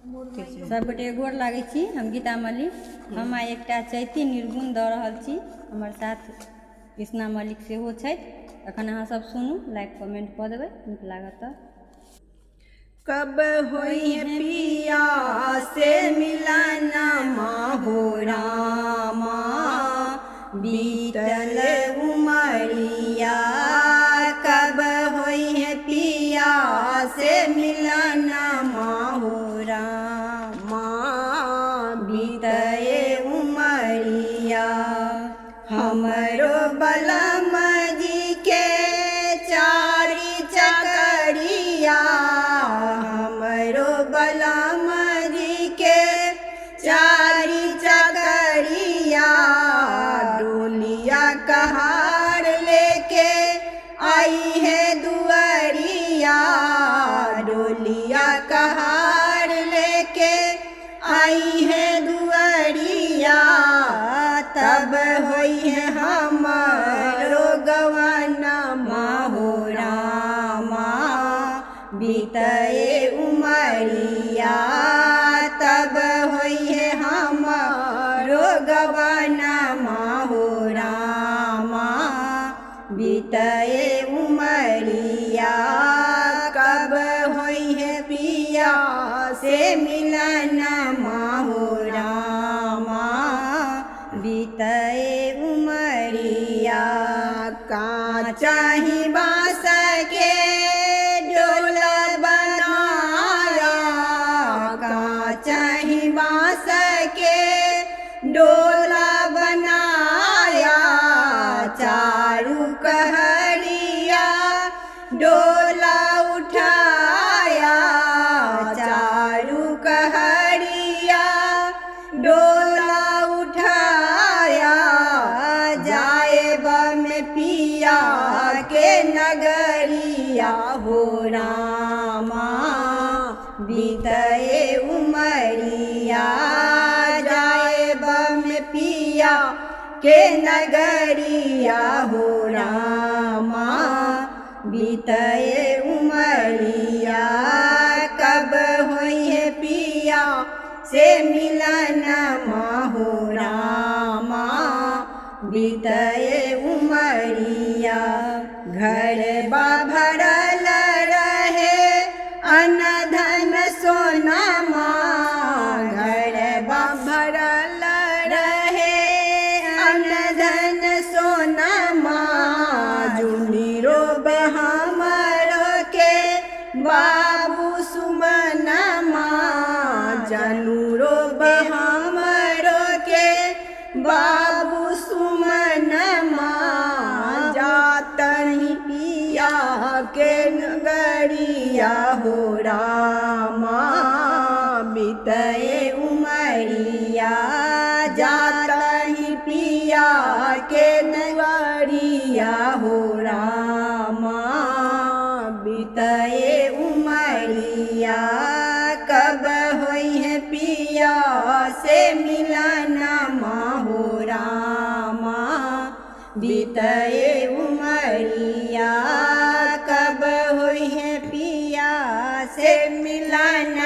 सब गोटे गोर लागे छी। हम गीता मलिक। हम आइ एकटा चैती निर्गुण दऽ रहल छी। हमर साथ कृष्णा मलिक सेहो छथि। अखन अहाँ सब सुनू, लाइक कमेंट कऽ देबै, नीक लागत तऽ। कब होई है पिया से मिलन माहो रामा, बीतल उमरिया। कब होई है पिया से मिलन माहो रामा, बीतए उमरिया। हमरो बलम जी के चारी चकरिया, हमरो बलम जी के चारी चकरिया। डोलिया कहार लेके आई है दुआरिया, डोलिया कहार लेके आई है दुआरिया। तब होई है हमारो गवाना माहो रामा, बीतए उमरिया। तब होई है हमारो गवाना माहो रामा, बीतए उमरिया। कब होई है पिया से मिलन माहो रामा, बीतए उमरिया। काचाही बास के डोला बनाया, काचाही बास के डोला बनाया। चारू कहरिया डोला उठाया, चारू कहरिया डोला उठाया। जाए बम पिया के नगरिया हो रामा, बीतए उमरिया। जाए बम पिया के नगरिया हो रामा, बीतए उमरिया। कब होई है पिया से मिलन माहो रामा, बीतए उमरिया। घर भरल रहे अन्न धन सोना माँ, घर भरल रहे अन्न धन सोना माँ। जुनी रोब हमरो के बाबू सुमन माँ, जनू रोब हमरो के बाबू सुमन माँ। जातनी पिया के नगरिया हो रामा, बीतए उमरिया। जातनी पिया के नगरिया हो रामा, बीतए उमरिया। कब होई है पिया से मिलन माहो रामा, बीतए उमरिया। कब होई है पिया से मिलन